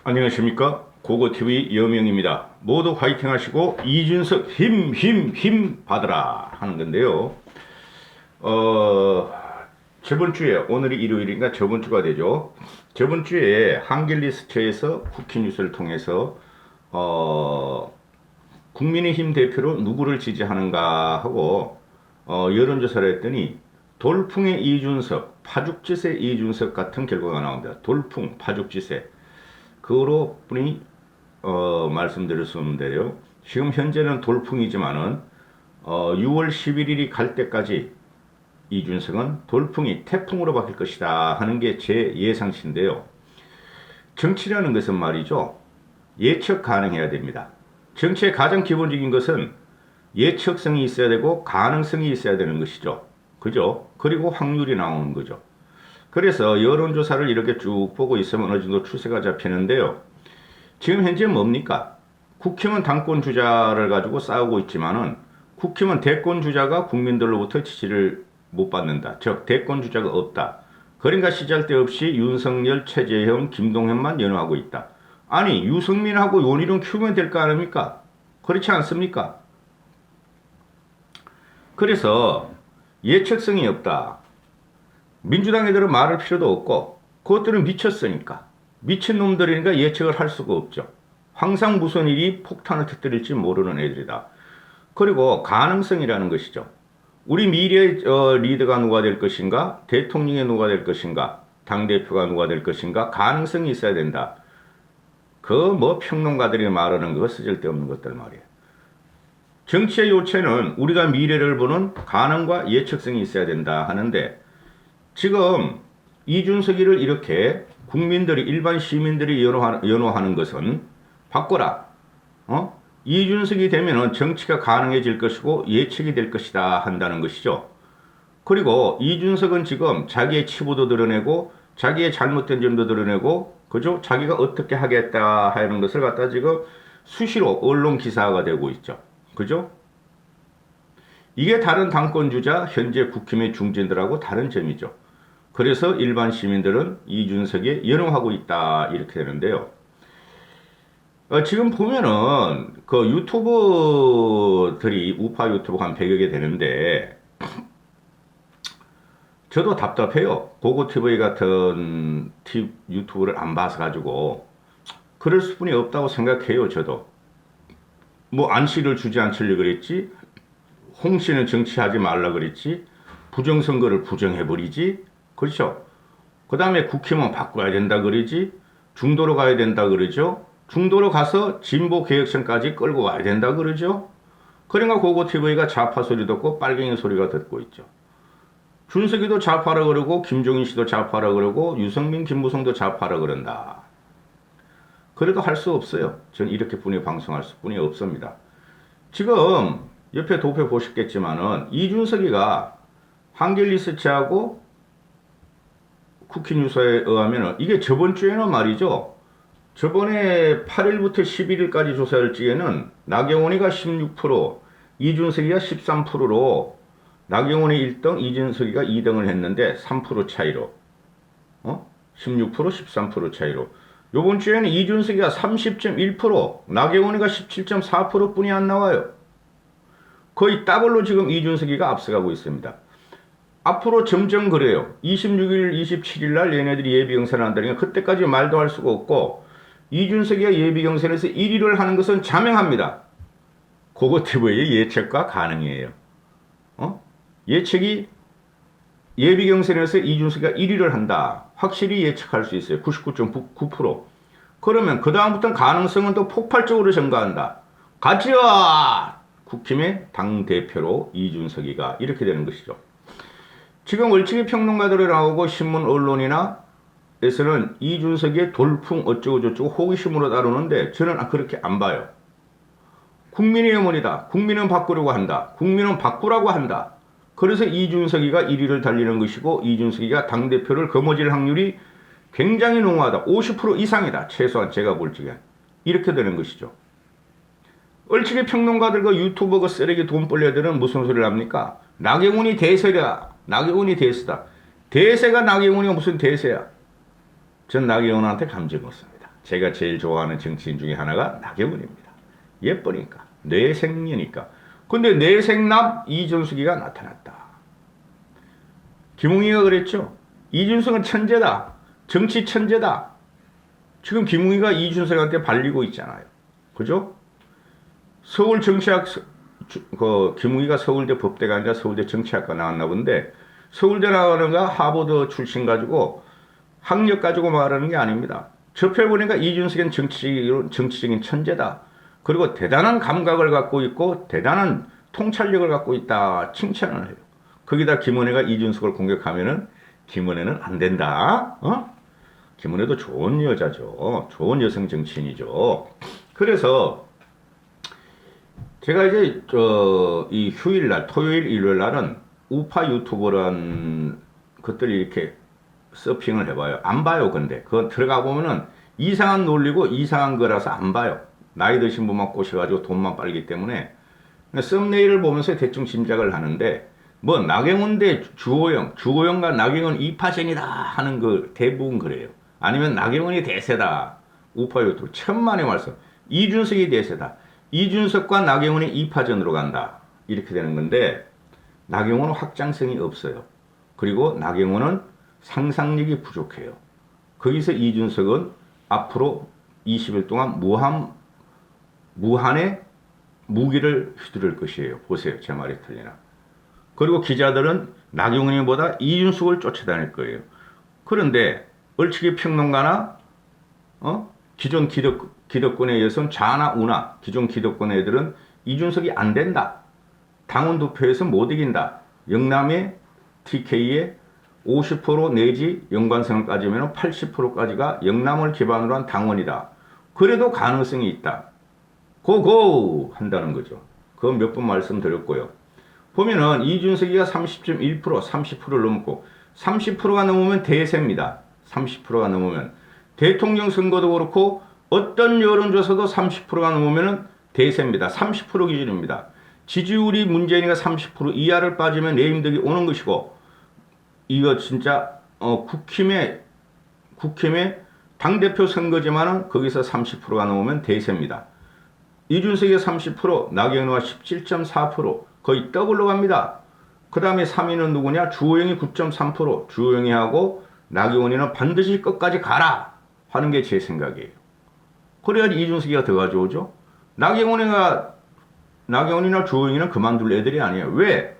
안녕하십니까, 고고TV 여명입니다. 모두 화이팅 하시고 이준석 힘 받으라 하는 건데요. 저번주에, 오늘이 일요일인가 저번주가 되죠. 저번주에 한길리스트에서 쿠키뉴스를 통해서 국민의힘 대표로 누구를 지지하는가 하고 여론조사를 했더니 돌풍의 이준석, 파죽지세 이준석 같은 결과가 나옵니다. 돌풍, 파죽지세. 그로 뿐이 말씀드릴 수 없는데요. 지금 현재는 돌풍이지만은 6월 11일이 갈 때까지 이준석은 돌풍이 태풍으로 바뀔 것이다 하는 게 제 예상치인데요. 정치라는 것은 말이죠, 예측 가능해야 됩니다. 정치의 가장 기본적인 것은 예측성이 있어야 되고 가능성이 있어야 되는 것이죠. 그죠? 그리고 확률이 나오는 거죠. 그래서 여론조사를 이렇게 쭉 보고 있으면 어느 정도 추세가 잡히는데요. 지금 현재 뭡니까? 국힘은 당권 주자를 가지고 싸우고 있지만은 국힘은 대권 주자가 국민들로부터 지지를 못 받는다. 즉 대권 주자가 없다. 그러니까 시잘데없이 윤석열, 최재형, 김동연만 연호하고 있다. 아니, 유승민하고 윤희룡 키우면 될 거 아닙니까? 그렇지 않습니까? 그래서 예측성이 없다. 민주당 애들은 말할 필요도 없고 그것들은 미쳤으니까, 미친 놈들이니까 예측을 할 수가 없죠. 항상 무슨 일이 폭탄을 터뜨릴지 모르는 애들이다. 그리고 가능성이라는 것이죠. 우리 미래의 리더가 누가 될 것인가, 대통령이 누가 될 것인가, 당대표가 누가 될 것인가, 가능성이 있어야 된다. 그 뭐 평론가들이 말하는 거 쓸데없는 것들 말이에요. 정치의 요체는 우리가 미래를 보는 가능과 예측성이 있어야 된다 하는데, 지금 이준석이를 이렇게 국민들이, 일반 시민들이 연호하는 것은 바꿔라. 이준석이 되면은 정치가 가능해질 것이고 예측이 될 것이다 한다는 것이죠. 그리고 이준석은 지금 자기의 치부도 드러내고 자기의 잘못된 점도 드러내고, 그죠? 자기가 어떻게 하겠다 하는 것을 갖다 지금 수시로 언론 기사가 되고 있죠. 그죠? 이게 다른 당권주자 현재 국힘의 중진들하고 다른 점이죠. 그래서 일반 시민들은 이준석에 연호하고 있다 이렇게 되는데요. 지금 보면은 그 유튜버들이, 우파 유튜버가 한 100여 개 되는데 저도 답답해요. 고고TV 같은 유튜브를 안 봐서 가지고 그럴 수뿐이 없다고 생각해요. 저도 뭐 안씨를 주지 않으려고 그랬지, 홍씨는 정치하지 말라 그랬지, 부정선거를 부정해버리지, 그렇죠? 그 다음에 국힘은 바꿔야 된다 그러지, 중도로 가야 된다 그러죠. 중도로 가서 진보 개혁선까지 끌고 와야 된다 그러죠. 그러니까 고고TV가 좌파 소리 듣고 빨갱이 소리가 듣고 있죠. 준석이도 좌파라 그러고 김종인 씨도 좌파라 그러고 유승민, 김무성도 좌파라 그런다. 그래도 할 수 없어요. 전 이렇게 뿐이 방송할 수뿐이 없습니다. 지금 옆에 도표 보셨겠지만은 이준석이가 한길리서치하고 쿠키뉴스에 의하면 이게 저번 주에는 말이죠, 저번에 8일부터 11일까지 조사할 적에는 나경원이가 16%, 이준석이가 13%로 나경원이 1등, 이준석이가 2등을 했는데 3% 차이로, 16%, 13% 차이로. 요번 주에는 이준석이가 30.1%, 나경원이가 17.4% 뿐이 안 나와요. 거의 더블로 지금 이준석이가 앞서가고 있습니다. 앞으로 점점 그래요. 26일, 27일 날 얘네들이 예비경선을 한다니까 그때까지 말도 할 수가 없고, 이준석이가 예비경선에서 1위를 하는 것은 자명합니다. 고고TV의 예측과 가능이에요. 예측이 예비경선에서 이준석이가 1위를 한다. 확실히 예측할 수 있어요. 99.9%. 그러면 그 다음부터는 가능성은 또 폭발적으로 증가한다. 가자! 국힘의 당대표로 이준석이가 이렇게 되는 것이죠. 지금 얼치기 평론가들이 나오고 신문 언론이나 에서는 이준석의 돌풍 어쩌고저쩌고 호기심으로 다루는데 저는 그렇게 안 봐요. 국민의 염원이다. 국민은 바꾸려고 한다. 국민은 바꾸라고 한다. 그래서 이준석이가 1위를 달리는 것이고, 이준석이가 당대표를 거머쥘 확률이 굉장히 농후하다. 50% 이상이다. 최소한 제가 볼 적엔. 이렇게 되는 것이죠. 얼치기 평론가들과 유튜버가 쓰레기 돈 벌려들은 무슨 소리를 합니까? 나경원이 대세다. 나경원이 대세다. 대세가 나경원이가 무슨 대세야? 전 나경원한테 감정 없습니다. 제가 제일 좋아하는 정치인 중에 하나가 나경원입니다. 예쁘니까, 뇌생녀니까. 근데 뇌생남 이준석이가 나타났다. 김웅이가 그랬죠. 이준석은 천재다. 정치 천재다. 지금 김웅이가 이준석한테 발리고 있잖아요. 그죠? 서울 정치학, 김웅이가 서울대 법대가 아니라 서울대 정치학과 나왔나 본데, 서울대 나가는가 하버드 출신 가지고 학력 가지고 말하는 게 아닙니다. 접해보니까 이준석은 정치적인 천재다. 그리고 대단한 감각을 갖고 있고 대단한 통찰력을 갖고 있다. 칭찬을 해요. 거기다 김은혜가 이준석을 공격하면은 김은혜는 안 된다. 김은혜도 좋은 여자죠. 좋은 여성 정치인이죠. 그래서 제가 이제 이 휴일날, 토요일, 일요일날은 우파 유튜버란 것들이 이렇게 서핑을 해봐요. 안 봐요. 근데 그거 들어가 보면은 이상한 논리고 이상한 거라서 안 봐요. 나이 드신 분만 꼬셔가지고 돈만 빨기 때문에 썸네일을 보면서 대충 짐작을 하는데, 뭐 나경원 대 주호영과 나경원 2파전이다 하는 그 대부분 그래요. 아니면 나경원이 대세다. 우파 유튜브 천만의 말씀. 이준석이 대세다. 이준석과 나경원이 2파전으로 간다. 이렇게 되는 건데, 나경원은 확장성이 없어요. 그리고 나경원은 상상력이 부족해요. 거기서 이준석은 앞으로 20일 동안 무한의 무기를 휘두를 것이에요. 보세요. 제 말이 틀리나. 그리고 기자들은 나경원이보다 이준석을 쫓아다닐 거예요. 그런데 얼치기 평론가나 기존 기득권에 의해서는 좌나 우나 기존 기득권 애들은 이준석이 안 된다. 당원 투표에서 못 이긴다. 영남의 TK의 50% 내지 연관성을 따지면 80%까지가 영남을 기반으로 한 당원이다. 그래도 가능성이 있다. 고고 한다는 거죠. 그거 몇 번 말씀드렸고요. 보면은 이준석이가 30.1%, 30%를 넘고 30%가 넘으면 대세입니다. 30%가 넘으면 대통령 선거도 그렇고 어떤 여론조사도 30%가 넘으면 대세입니다. 30% 기준입니다. 지지율이 문재인이가 30% 이하를 빠지면 내임덕이 오는 것이고, 이거 진짜 국힘의 당대표 선거지만은 거기서 30%가 넘으면 대세입니다. 이준석이 30%, 나경원과 17.4%, 거의 더블로 갑니다. 그 다음에 3위는 누구냐? 주호영이 9.3%, 주호영이 하고 나경원이는 반드시 끝까지 가라 하는 게 제 생각이에요. 그래야지 이준석이가 더 가져오죠. 나경원이나 주호영이는 그만둘 애들이 아니에요. 왜?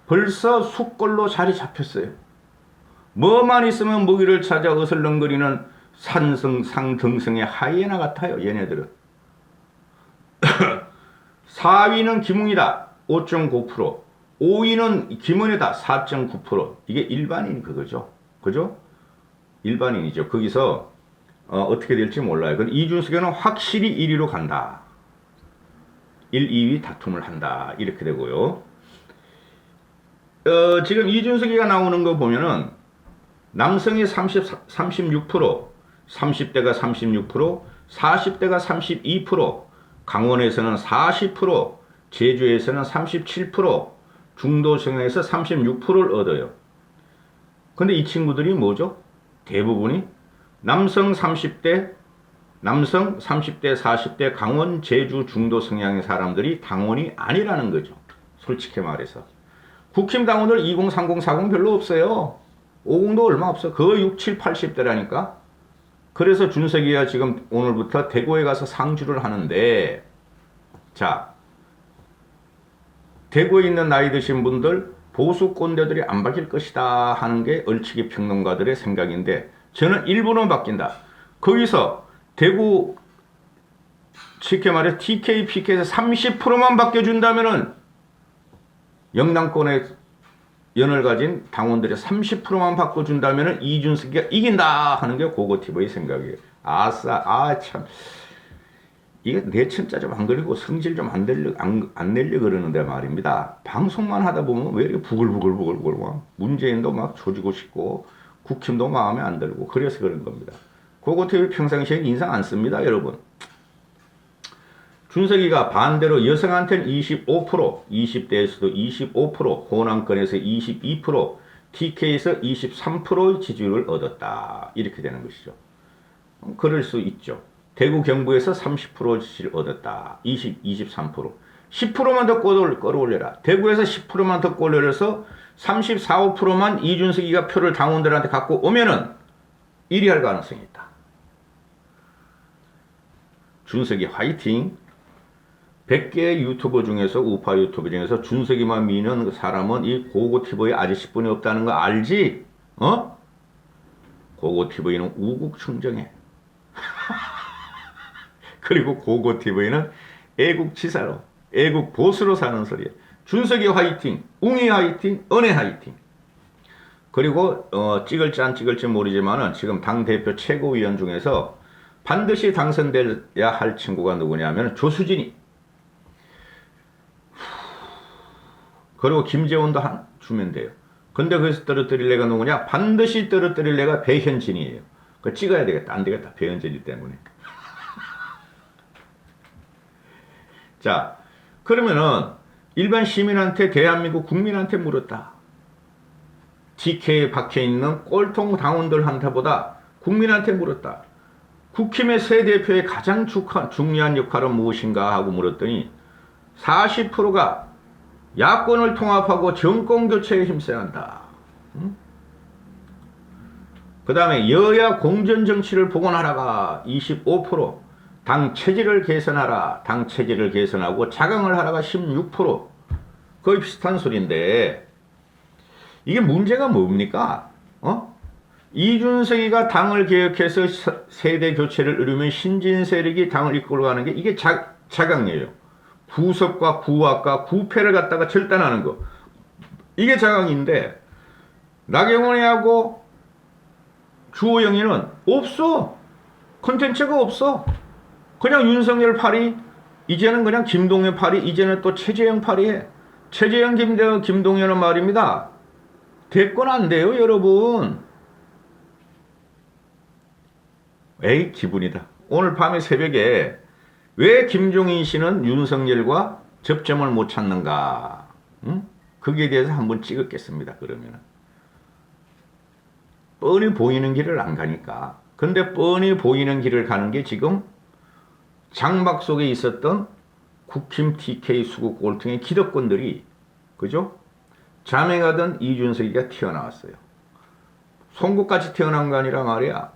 벌써 숙골로 자리 잡혔어요. 뭐만 있으면 먹이를 찾아 어슬렁거리는 상등성의 하이에나 같아요. 얘네들은. 4위는 김웅이다. 5.9%. 5위는 김은혜다. 4.9%. 이게 일반인 그거죠. 그죠? 일반인이죠. 거기서 어떻게 될지 몰라요. 그럼 이준석이는 확실히 1위로 간다. 1, 2위 다툼을 한다. 이렇게 되고요. 지금 이준석이가 나오는 거 보면은 남성이 36%, 30대가 36%, 40대가 32%, 강원에서는 40%, 제주에서는 37%, 중도성에서 36%를 얻어요. 근데 이 친구들이 뭐죠? 대부분이 남성 30대, 40대, 강원, 제주, 중도 성향의 사람들이 당원이 아니라는 거죠. 솔직히 말해서. 국힘 당원들 20, 30, 40 별로 없어요. 50도 얼마 없어. 거의 6, 7, 80대라니까. 그래서 준석이가 지금 오늘부터 대구에 가서 상주를 하는데, 자, 대구에 있는 나이 드신 분들 보수 꼰대들이 안 바뀔 것이다 하는 게 얼치기 평론가들의 생각인데, 저는 일부는 바뀐다. 거기서 대구 쉽게 말해 TK, PK에서 30%만 바뀌어준다면은 영남권의 연을 가진 당원들의 30%만 바꿔준다면은 이준석이가 이긴다 하는 게 고고티브의 생각이에요. 아싸, 참. 이게 내 천자 좀 안 그리고 성질 좀 안 내려 그러는데 말입니다. 방송만 하다 보면 왜 이렇게 부글부글 막 문재인도 막 조지고 싶고 국힘도 마음에 안 들고 그래서 그런 겁니다. 고고티브 평상시에 인상 안 씁니다, 여러분. 준석이가 반대로 여성한테는 25%, 20대에서도 25%, 호남권에서 22%, TK에서 23%의 지지율을 얻었다. 이렇게 되는 것이죠. 그럴 수 있죠. 대구 경북에서 30% 지지를 얻었다. 23%. 10%만 더 끌어올려라. 대구에서 10%만 더 끌어올려서 34, 5%만 이준석이가 표를 당원들한테 갖고 오면은 1위 할 가능성이 있다. 준석이 화이팅. 100개 유튜버 중에서, 우파 유튜버 중에서 준석이만 미는 사람은 이 고고티브의 아저씨뿐이 없다는 거 알지? 어? 고고티브는 우국충정해. 그리고 고고티브는 애국지사로, 애국보수로 사는 소리야. 준석이 화이팅, 웅이 화이팅, 은혜 화이팅. 그리고 찍을지 안 찍을지 모르지만은 지금 당대표 최고위원 중에서 반드시 당선돼야 할 친구가 누구냐면 조수진이. 그리고 김재원도 주면 돼요. 근데 거기서 떨어뜨릴 애가 누구냐? 반드시 떨어뜨릴 애가 배현진이에요. 그거 찍어야 되겠다. 안 되겠다. 배현진이 때문에. 자, 그러면은 일반 시민한테, 대한민국 국민한테 물었다. TK에 박혀있는 꼴통 당원들한테보다 국민한테 물었다. 국힘의 새 대표의 가장 중요한 역할은 무엇인가 하고 물었더니 40%가 야권을 통합하고 정권 교체에 힘써야 한다. 그 다음에 여야 공정 정치를 복원하라가 25%, 당 체질을 개선하라, 당 체질을 개선하고 자강을 하라가 16%. 거의 비슷한 소리인데 이게 문제가 뭡니까? 이준석이가 당을 개혁해서 세대 교체를 이루면 신진 세력이 당을 이끌어 가는 게 이게 자강이에요. 구석과 구악과 구패를 갖다가 절단하는 거. 이게 자강인데 나경원이하고 주호영이는 없어. 콘텐츠가 없어. 그냥 윤석열 팔이, 이제는 그냥 김동연 팔이, 이제는 또 최재형 팔이에. 최재형, 김동연은 말입니다. 대권 안 돼요, 여러분. 에이, 기분이다. 오늘 밤에 새벽에 왜 김종인 씨는 윤석열과 접점을 못 찾는가? 거기에 대해서 한번 찍었겠습니다. 그러면 뻔히 보이는 길을 안 가니까. 근데 뻔히 보이는 길을 가는 게 지금 장막 속에 있었던 국힘 TK 수국 꼴통의 기득권들이, 그죠? 자맹하던 이준석이가 튀어나왔어요. 송곳같이 태어난 거 아니라 말이야.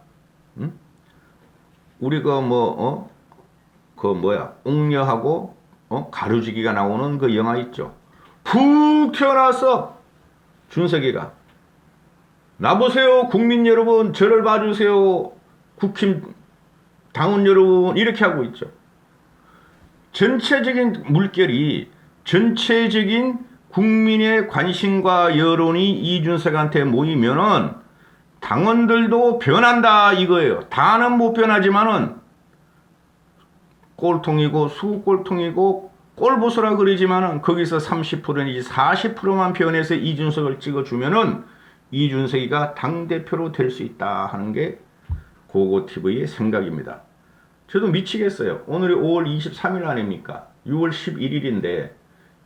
우리 옥녀하고 가루지기가 나오는 그 영화 있죠. 푹 튀어나왔어. 준석이가. 나보세요, 국민 여러분, 저를 봐주세요, 국힘 당원 여러분, 이렇게 하고 있죠. 전체적인 물결이, 전체적인 국민의 관심과 여론이 이준석한테 모이면은 당원들도 변한다 이거예요. 다는 못 변하지만은 꼴통이고 수꼴통이고 꼴보수라 그러지만은 거기서 30% 내지 40%만 변해서 이준석을 찍어주면은 이준석이가 당대표로 될 수 있다 하는 게 고고TV의 생각입니다. 저도 미치겠어요. 오늘이 5월 23일 아닙니까? 6월 11일인데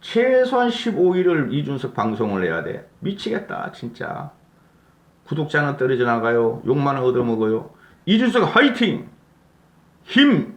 최소한 15일을 이준석 방송을 해야 돼. 미치겠다 진짜. 구독자는 떨어져 나가요. 욕만 얻어먹어요. 이준석 화이팅! 힘!